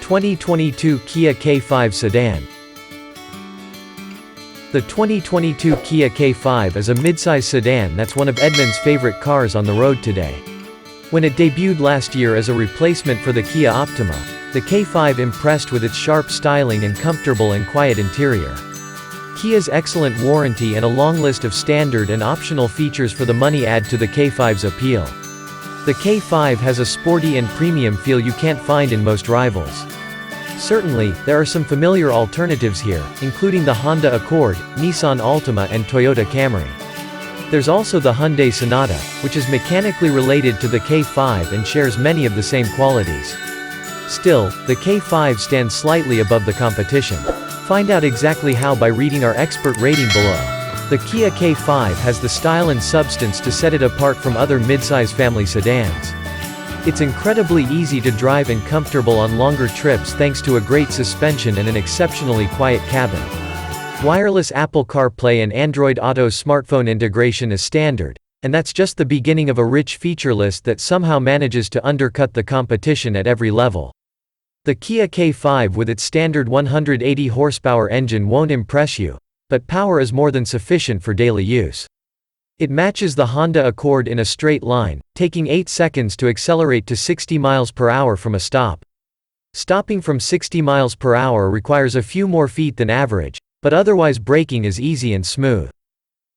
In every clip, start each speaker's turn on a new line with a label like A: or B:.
A: 2022 Kia K5 Sedan. The 2022 Kia K5 is a midsize sedan that's one of Edmunds' favorite cars on the road today. When it debuted last year as a replacement for the Kia Optima, the K5 impressed with its sharp styling and comfortable and quiet interior. Kia's excellent warranty and a long list of standard and optional features for the money add to the K5's appeal. The K5 has a sporty and premium feel you can't find in most rivals. Certainly, there are some familiar alternatives here, including the Honda Accord, Nissan Altima and Toyota Camry. There's also the Hyundai Sonata, which is mechanically related to the K5 and shares many of the same qualities. Still, the K5 stands slightly above the competition. Find out exactly how by reading our expert rating below. The Kia K5 has the style and substance to set it apart from other midsize family sedans. It's incredibly easy to drive and comfortable on longer trips thanks to a great suspension and an exceptionally quiet cabin. Wireless Apple CarPlay and Android Auto smartphone integration is standard, and that's just the beginning of a rich feature list that somehow manages to undercut the competition at every level. The Kia K5 with its standard 180 horsepower engine won't impress you, but power is more than sufficient for daily use. It matches the Honda Accord in a straight line, taking 8 seconds to accelerate to 60 miles per hour from a stop. Stopping from 60 miles per hour requires a few more feet than average, but otherwise braking is easy and smooth.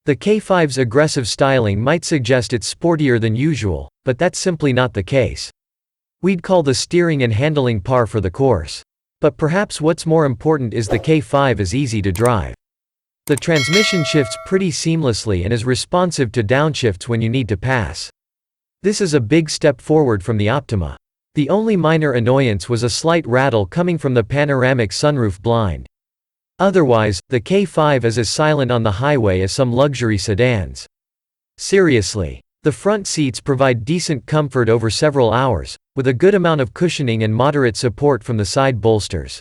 A: The K5's aggressive styling might suggest it's sportier than usual, but that's simply not the case. We'd call the steering and handling par for the course. But perhaps what's more important is the K5 is easy to drive. The transmission shifts pretty seamlessly and is responsive to downshifts when you need to pass. This is a big step forward from the Optima. The only minor annoyance was a slight rattle coming from the panoramic sunroof blind. Otherwise, the K5 is as silent on the highway as some luxury sedans. Seriously. The front seats provide decent comfort over several hours, with a good amount of cushioning and moderate support from the side bolsters.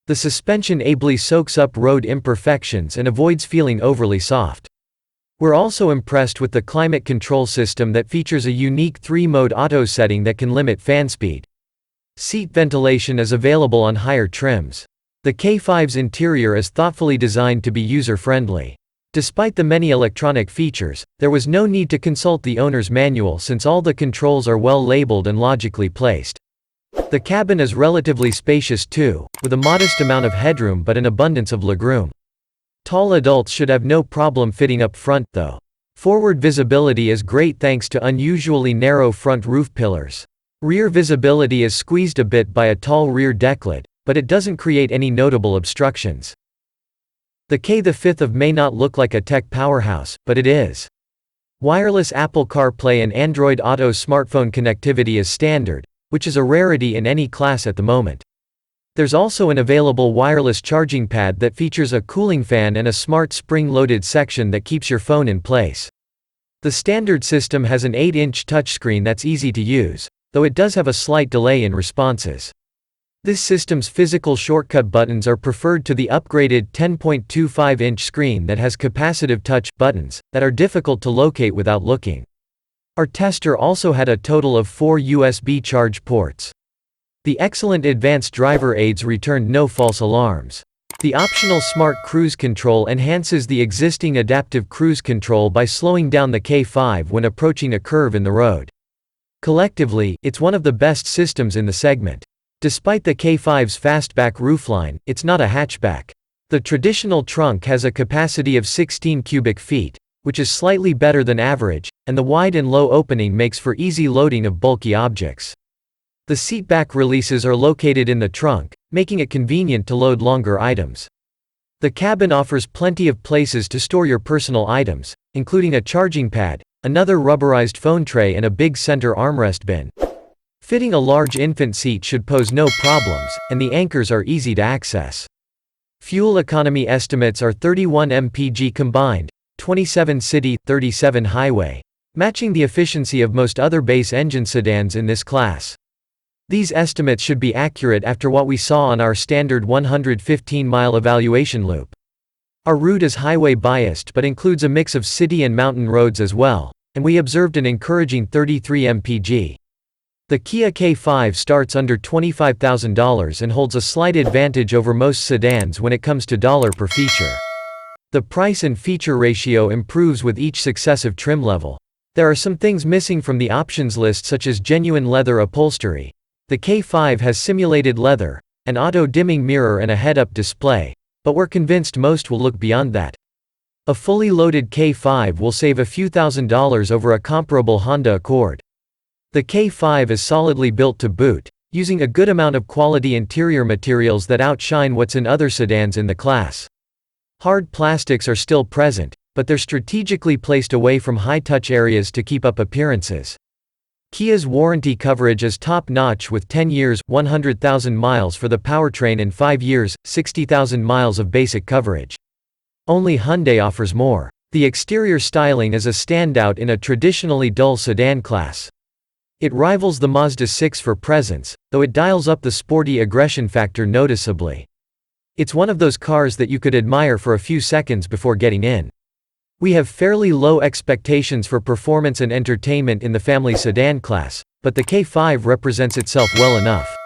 A: The suspension ably soaks up road imperfections and avoids feeling overly soft. We're also impressed with the climate control system that features a unique 3-mode auto setting that can limit fan speed. Seat ventilation is available on higher trims. The K5's interior is thoughtfully designed to be user-friendly. Despite the many electronic features, there was no need to consult the owner's manual since all the controls are well labeled and logically placed. The cabin is relatively spacious too, with a modest amount of headroom but an abundance of legroom. Tall adults should have no problem fitting up front, though. Forward visibility is great thanks to unusually narrow front roof pillars. Rear visibility is squeezed a bit by a tall rear decklet, but it doesn't create any notable obstructions. The K5 may not look like a tech powerhouse, but it is. Wireless Apple CarPlay and Android Auto smartphone connectivity is standard, which is a rarity in any class at the moment. There's also an available wireless charging pad that features a cooling fan and a smart spring-loaded section that keeps your phone in place. The standard system has an 8-inch touchscreen that's easy to use, though it does have a slight delay in responses. This system's physical shortcut buttons are preferred to the upgraded 10.25-inch screen that has capacitive touch buttons that are difficult to locate without looking. Our tester also had a total of 4 USB charge ports. The excellent advanced driver aids returned no false alarms. The optional Smart Cruise Control enhances the existing adaptive cruise control by slowing down the K5 when approaching a curve in the road. Collectively, it's one of the best systems in the segment. Despite the K5's fastback roofline, it's not a hatchback. The traditional trunk has a capacity of 16 cubic feet, which is slightly better than average, and the wide and low opening makes for easy loading of bulky objects. The seatback releases are located in the trunk, making it convenient to load longer items. The cabin offers plenty of places to store your personal items, including a charging pad, another rubberized phone tray and a big center armrest bin. Fitting a large infant seat should pose no problems, and the anchors are easy to access. Fuel economy estimates are 31 mpg combined, 27 city, 37 highway, matching the efficiency of most other base engine sedans in this class. These estimates should be accurate after what we saw on our standard 115-mile evaluation loop. Our route is highway biased but includes a mix of city and mountain roads as well, and we observed an encouraging 33 mpg. The Kia K5 starts under $25,000 and holds a slight advantage over most sedans when it comes to dollar per feature. The price and feature ratio improves with each successive trim level. There are some things missing from the options list, such as genuine leather upholstery. The K5 has simulated leather, an auto-dimming mirror and a head-up display, but we're convinced most will look beyond that. A fully loaded K5 will save a few $1,000s over a comparable Honda Accord. The K5 is solidly built to boot, using a good amount of quality interior materials that outshine what's in other sedans in the class. Hard plastics are still present, but they're strategically placed away from high-touch areas to keep up appearances. Kia's warranty coverage is top-notch with 10 years, 100,000 miles for the powertrain and 5 years, 60,000 miles of basic coverage. Only Hyundai offers more. The exterior styling is a standout in a traditionally dull sedan class. It rivals the Mazda 6 for presence, though it dials up the sporty aggression factor noticeably. It's one of those cars that you could admire for a few seconds before getting in. We have fairly low expectations for performance and entertainment in the family sedan class, but the K5 represents itself well enough.